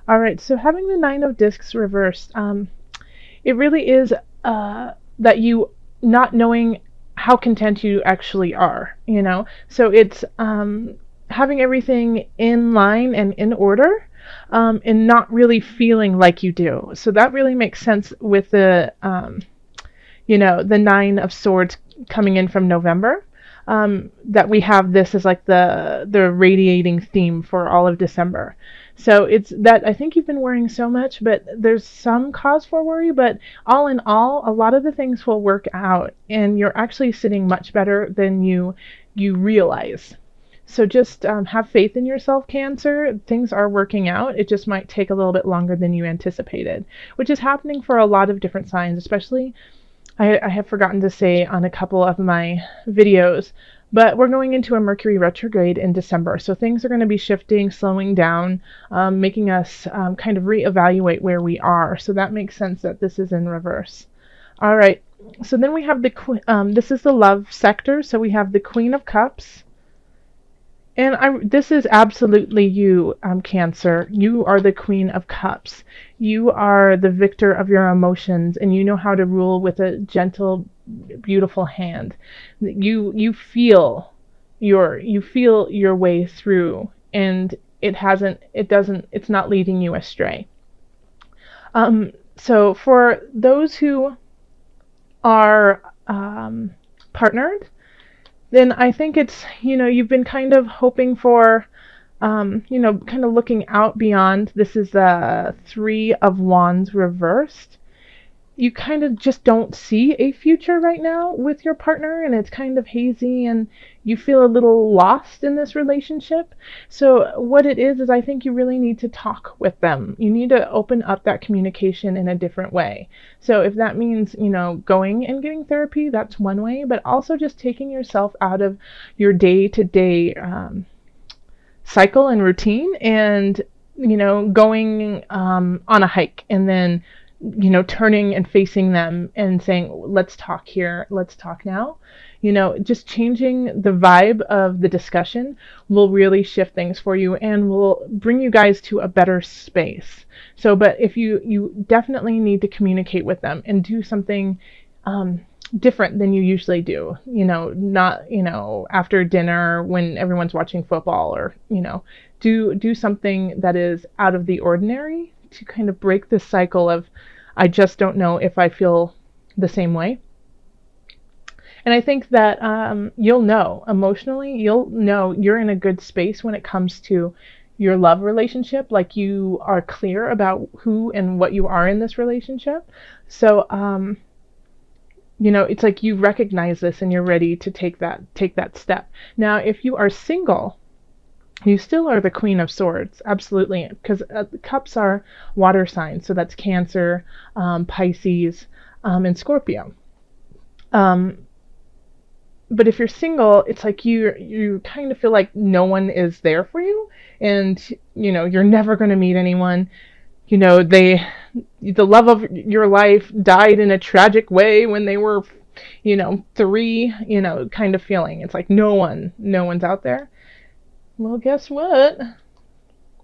All right, so having the Nine of Discs reversed, it really is that you not knowing how content you actually are, you know? So it's having everything in line and in order, and not really feeling like you do. So that really makes sense with the Nine of Swords coming in from November. That we have this as like the radiating theme for all of December. So it's that I think you've been worrying so much, but there's some cause for worry, but all in all, a lot of the things will work out and you're actually sitting much better than you realize. So just have faith in yourself, Cancer. Things are working out. It just might take a little bit longer than you anticipated, which is happening for a lot of different signs, especially I have forgotten to say on a couple of my videos, but we're going into a Mercury retrograde in December. So things are going to be shifting, slowing down, making us kind of reevaluate where we are. So that makes sense that this is in reverse. All right. So then we have this is the love sector. So we have the Queen of Cups. And this is absolutely you, Cancer. You are the Queen of Cups. You are the victor of your emotions, and you know how to rule with a gentle, beautiful hand. You feel your way through, and it's not leading you astray. So for those who are partnered, then I think it's, you've been kind of hoping for, kind of looking out beyond. This is the Three of Wands reversed. You kind of just don't see a future right now with your partner, and it's kind of hazy, and you feel a little lost in this relationship. So what it is I think you really need to talk with them. You need to open up that communication in a different way. So if that means, going and getting therapy, that's one way, but also just taking yourself out of your day-to-day cycle and routine, and going on a hike, and then turning and facing them and saying, let's talk here, let's talk now. Just changing the vibe of the discussion will really shift things for you and will bring you guys to a better space. So, but if you definitely need to communicate with them and do something different than you usually do, not, after dinner when everyone's watching football, or, do something that is out of the ordinary to kind of break this cycle of, I just don't know if I feel the same way. And I think that you'll know emotionally, you'll know you're in a good space when it comes to your love relationship. Like, you are clear about who and what you are in this relationship. So, it's like you recognize this and you're ready to take that step. Now, if you are single, you still are the Queen of Swords, absolutely, because the cups are water signs, so that's Cancer, Pisces, and Scorpio. But if you're single, it's like you kind of feel like no one is there for you, and you're never going to meet anyone. The love of your life died in a tragic way when they were, 3, kind of feeling. It's like no one's out there. Well, guess what?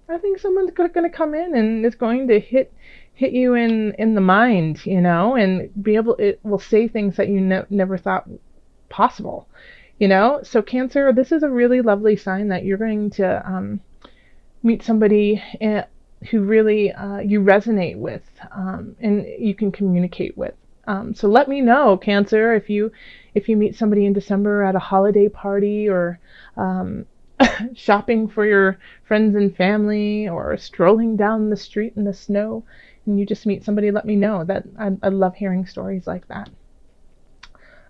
I think someone's going to come in and it's going to hit you in the mind, and it will say things that you never thought possible, So Cancer, this is a really lovely sign that you're going to meet somebody who really you resonate with, and you can communicate with. So let me know, Cancer, if you meet somebody in December at a holiday party, or shopping for your friends and family, or strolling down the street in the snow, and you just meet somebody, let me know. That I love hearing stories like that.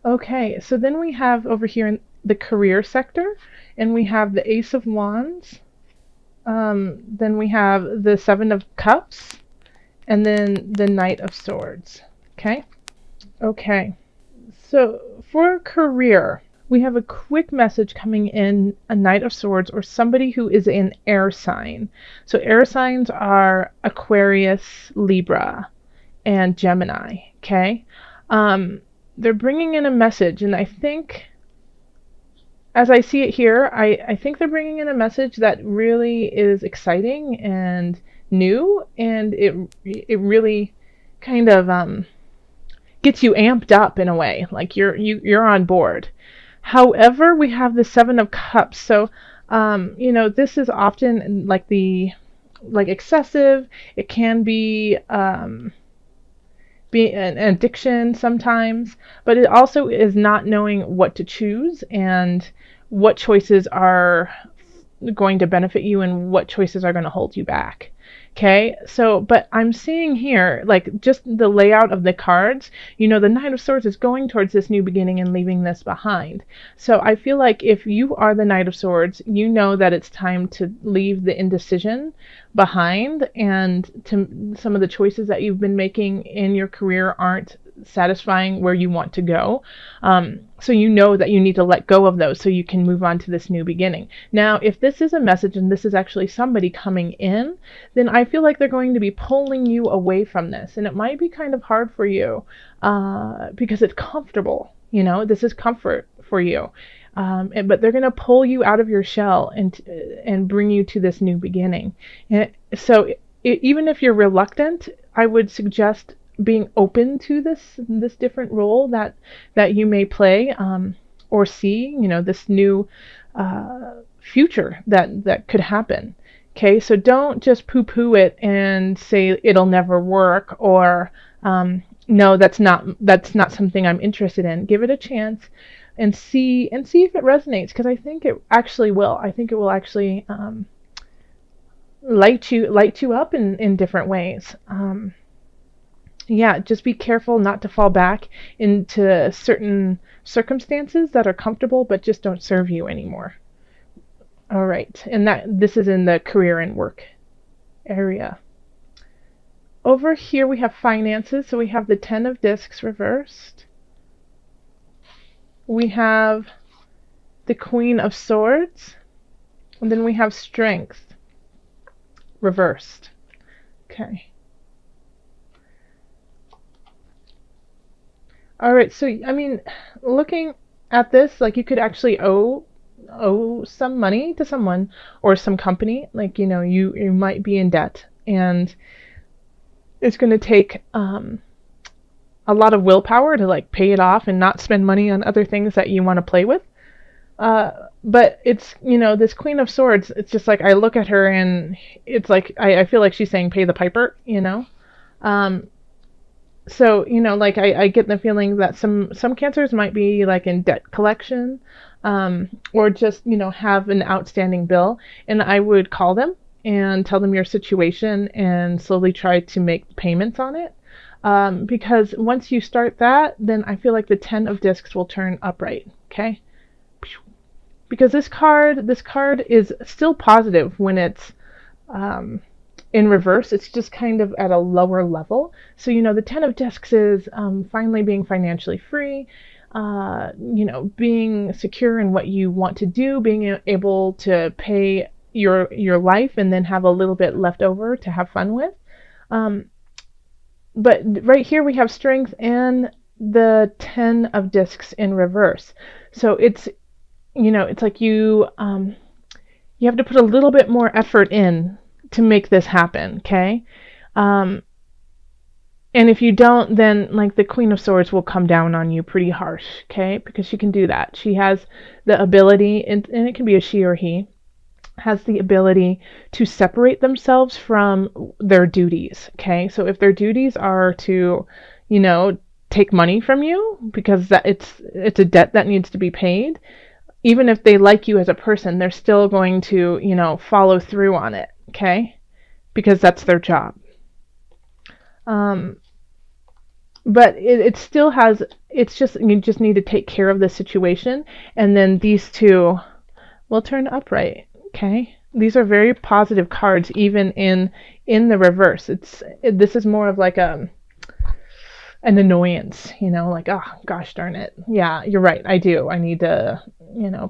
Okay, so then we have over here in the career sector, and we have the Ace of Wands, then we have the Seven of Cups, and then the Knight of Swords. Okay, so for career, we have a quick message coming in, a Knight of Swords, or somebody who is an air sign. So air signs are Aquarius, Libra, and Gemini, okay? They're bringing in a message, and I think, as I see it here, I think they're bringing in a message that really is exciting and new, and it really kind of gets you amped up in a way, like you're on board. However, we have the Seven of Cups, so this is often like excessive. It can be an addiction sometimes, but it also is not knowing what to choose and what choices are going to benefit you and what choices are going to hold you back. Okay, so, but I'm seeing here, like, just the layout of the cards, the Knight of Swords is going towards this new beginning and leaving this behind. So I feel like if you are the Knight of Swords, you know that it's time to leave the indecision behind, and to some of the choices that you've been making in your career aren't satisfying where you want to go. So you know that you need to let go of those so you can move on to this new beginning. Now, if this is a message and this is actually somebody coming in, then I feel like they're going to be pulling you away from this. And it might be kind of hard for you because it's comfortable. This is comfort for you. But they're going to pull you out of your shell and bring you to this new beginning. So even if you're reluctant, I would suggest being open to this different role that you may play, or see, this new future that could happen. Okay, so don't just poo-poo it and say it'll never work, or no, that's not something I'm interested in. Give it a chance and see if it resonates, because I think it actually will. I think it will actually light you up in different ways. Yeah, just be careful not to fall back into certain circumstances that are comfortable but just don't serve you anymore. All right, and this is in the career and work area. Over here we have finances, so we have the Ten of Discs reversed. We have the Queen of Swords, and then we have Strength reversed. Okay. All right, so I mean, looking at this, like, you could actually owe some money to someone or some company. Like, you might be in debt, and it's going to take a lot of willpower to like pay it off and not spend money on other things that you want to play with. But it's, this Queen of Swords, it's just like, I look at her and it's like, I feel like she's saying pay the piper. So, like, I get the feeling that some cancers might be like in debt collection, or just, have an outstanding bill, and I would call them and tell them your situation and slowly try to make payments on it. Because once you start that, then I feel like the Ten of Discs will turn upright. Okay. Because this card is still positive when it's, in reverse. It's just kind of at a lower level. So, the Ten of Discs is finally being financially free, being secure in what you want to do, being able to pay your life and then have a little bit left over to have fun with. But right here we have Strength and the Ten of Discs in reverse. So it's, it's like you have to put a little bit more effort in to make this happen, okay? And if you don't, then like the Queen of Swords will come down on you pretty harsh, okay? Because she can do that. She has the ability, and it can be a she or he, has the ability to separate themselves from their duties, okay? So if their duties are to, take money from you because it's a debt that needs to be paid, even if they like you as a person, they're still going to, follow through on it, okay? Because that's their job. But it still has, it's just, you just need to take care of the situation, and then these two will turn upright, okay? These are very positive cards, even in the reverse. This is more of like an annoyance, like, oh, gosh darn it. Yeah, you're right. I need to,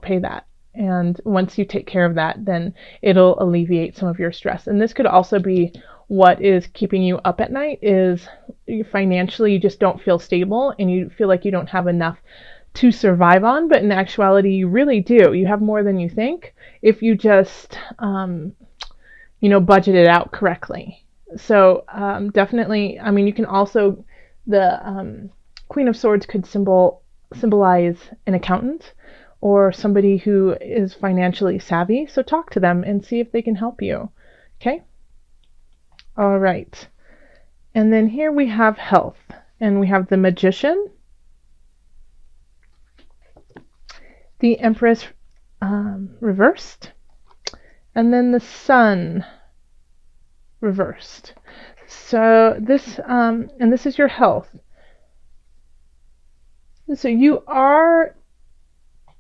pay that. And once you take care of that, then it'll alleviate some of your stress. And this could also be what is keeping you up at night, is financially you just don't feel stable and you feel like you don't have enough to survive on, but in actuality you really do. You have more than you think if you just budget it out correctly. So definitely, I mean, you can also, the Queen of Swords could symbolize an accountant or somebody who is financially savvy. So talk to them and see if they can help you. Okay? All right. And then here we have health, and we have the Magician, the Empress reversed, and then the Sun reversed. So this, and this is your health. So you are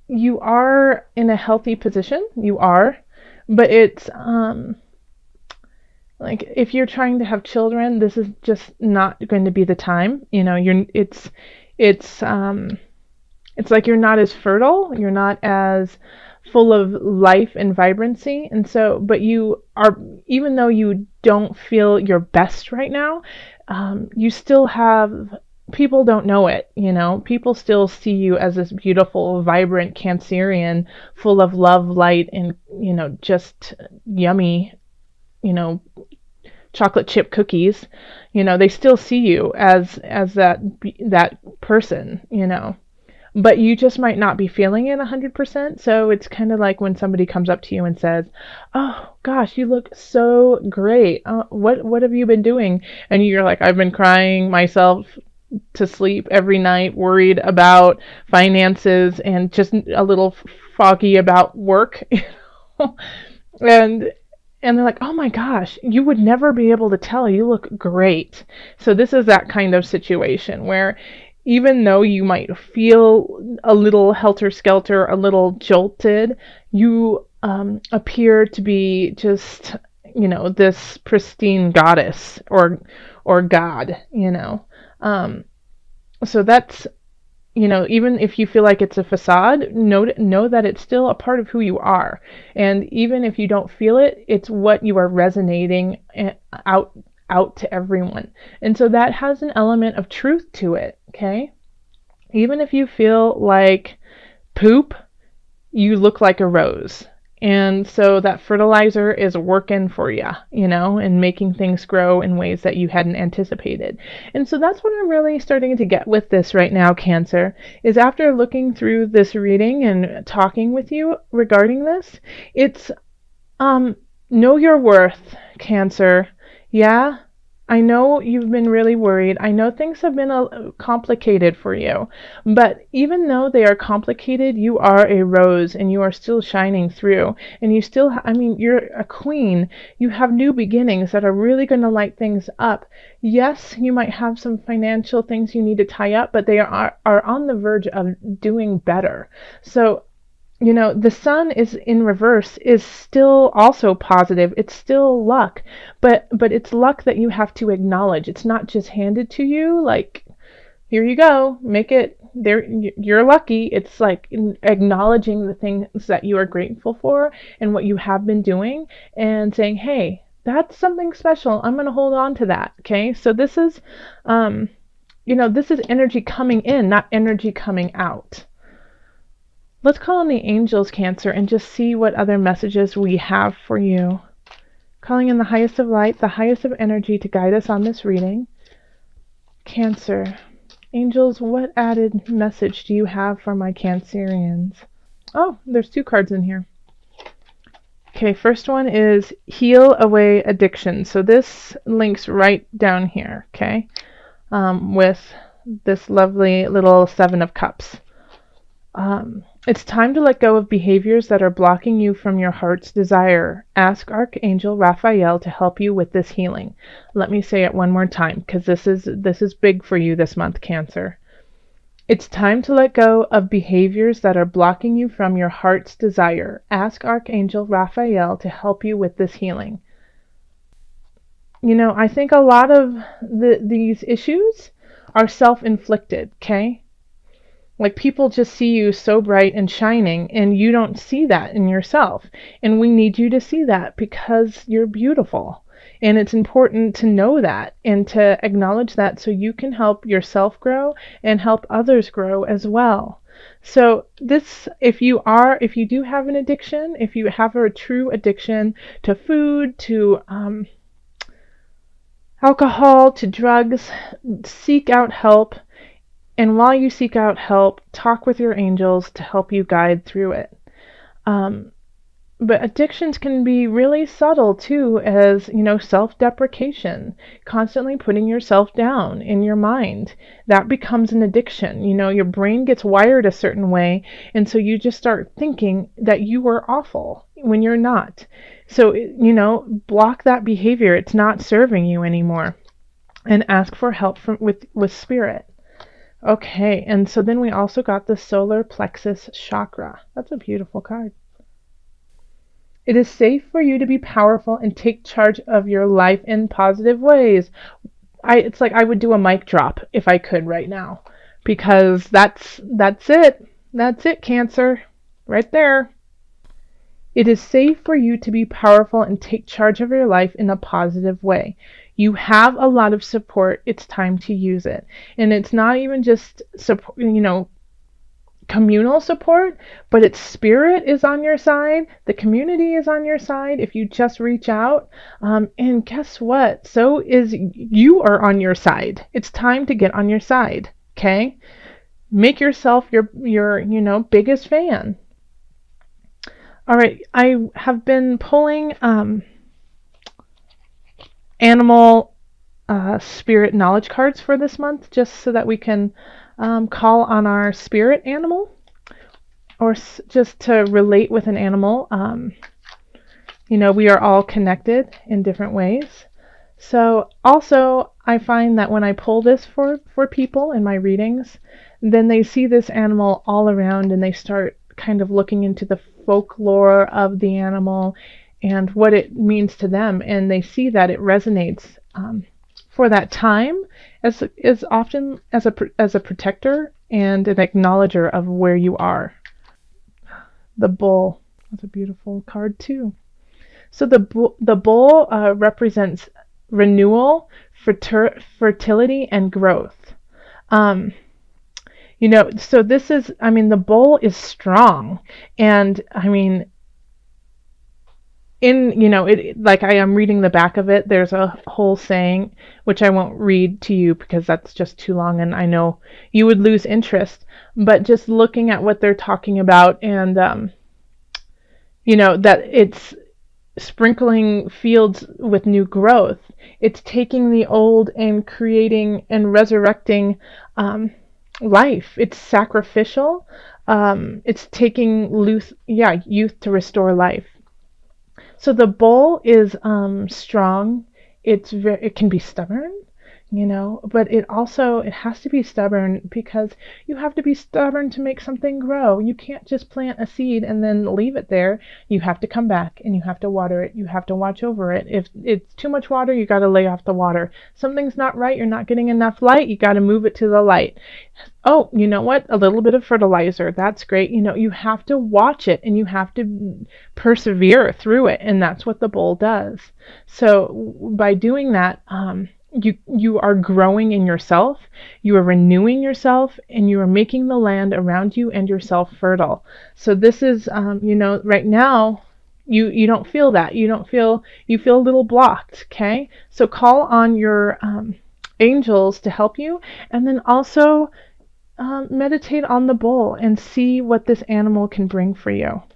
in a healthy position. You are, but it's like if you're trying to have children, this is just not going to be the time. It's like you're not as fertile, you're not as full of life and vibrancy, and so, but you are, even though you don't feel your best right now, you still have, people don't know it, people still see you as this beautiful, vibrant Cancerian, full of love, light, and, just yummy, chocolate chip cookies. They still see you as that person, but you just might not be feeling it 100%. So it's kind of like when somebody comes up to you and says, "Oh gosh, you look so great. What have you been doing?" And you're like, "I've been crying myself to sleep every night, worried about finances and just a little foggy about work." and they're like, "Oh my gosh, you would never be able to tell. You look great." So this is that kind of situation where even though you might feel a little helter-skelter, a little jolted, you appear to be just, this pristine goddess or god, So that's, even if you feel like it's a facade, know that it's still a part of who you are. And even if you don't feel it, it's what you are resonating out to everyone. And so that has an element of truth to it, okay? Even if you feel like poop, you look like a rose. And so that fertilizer is working for you, and making things grow in ways that you hadn't anticipated. And so that's what I'm really starting to get with this right now, Cancer, is after looking through this reading and talking with you regarding this, it's know your worth, Cancer. Yeah, I know you've been really worried. I know things have been complicated for you. But even though they are complicated, you are a rose and you are still shining through. And you still, you're a queen. You have new beginnings that are really going to light things up. Yes, you might have some financial things you need to tie up, but they are on the verge of doing better. So, the sun is in reverse is still also positive. It's still luck, but it's luck that you have to acknowledge. It's not just handed to you like, here you go, make it there. You're lucky. It's like acknowledging the things that you are grateful for and what you have been doing and saying, hey, that's something special. I'm going to hold on to that. Okay. So this is, this is energy coming in, not energy coming out. Let's call on the angels, Cancer, and just see what other messages we have for you. Calling in the highest of light, the highest of energy to guide us on this reading. Cancer. Angels, what added message do you have for my Cancerians? Oh, there's 2 cards in here. Okay, first one is heal away addiction. So this links right down here, okay, with this lovely little 7 of Cups. It's time to let go of behaviors that are blocking you from your heart's desire. Ask Archangel Raphael to help you with this healing. Let me say it one more time, because this is big for you this month, Cancer. It's time to let go of behaviors that are blocking you from your heart's desire. Ask Archangel Raphael to help you with this healing. I think a lot of these issues are self-inflicted, okay? Like, people just see you so bright and shining, and you don't see that in yourself. And we need you to see that because you're beautiful. And it's important to know that and to acknowledge that so you can help yourself grow and help others grow as well. So if you do have an addiction, if you have a true addiction to food, to alcohol, to drugs, seek out help. And while you seek out help, talk with your angels to help you guide through it. Um, but addictions can be really subtle too, as self-deprecation, constantly putting yourself down in your mind. That becomes an addiction. Your brain gets wired a certain way, and so you just start thinking that you are awful when you're not. So, block that behavior. It's not serving you anymore. And ask for help with spirit. Okay, and so then we also got the solar plexus chakra. That's a beautiful card. It is safe for you to be powerful and take charge of your life in positive ways. It's like I would do a mic drop if I could right now, because that's it. That's it, Cancer. Right there. It is safe for you to be powerful and take charge of your life in a positive way. You have a lot of support. It's time to use it. And it's not even just support, communal support, but its spirit is on your side. The community is on your side if you just reach out. And guess what? So is you are on your side. It's time to get on your side. Okay? Make yourself your biggest fan. All right, I have been pulling animal spirit knowledge cards for this month, just so that we can call on our spirit animal, or just to relate with an animal. We are all connected in different ways. So also, I find that when I pull this for people in my readings, then they see this animal all around and they start kind of looking into the folklore of the animal and what it means to them, and they see that it resonates for that time as often as a protector and an acknowledger of where you are. The bull. That's a beautiful card too. So the bull represents renewal, fertility, and growth. So this is, the bull is strong, and like I am reading the back of it, there's a whole saying, which I won't read to you because that's just too long and I know you would lose interest, but just looking at what they're talking about, and that it's sprinkling fields with new growth. It's taking the old and creating and resurrecting life. It's sacrificial. It's taking youth to restore life. So the bull is strong. It can be stubborn, but it has to be stubborn because you have to be stubborn to make something grow. You can't just plant a seed and then leave it there. You have to come back and you have to water it. You have to watch over it. If it's too much water, you got to lay off the water. Something's not right. You're not getting enough light. You got to move it to the light. Oh, you know what? A little bit of fertilizer. That's great. You have to watch it and you have to persevere through it. And that's what the bull does. So by doing that, you are growing in yourself, you are renewing yourself, and you are making the land around you and yourself fertile. So this is, right now, you don't feel that. You feel a little blocked, okay? So call on your angels to help you, and then also meditate on the bull and see what this animal can bring for you.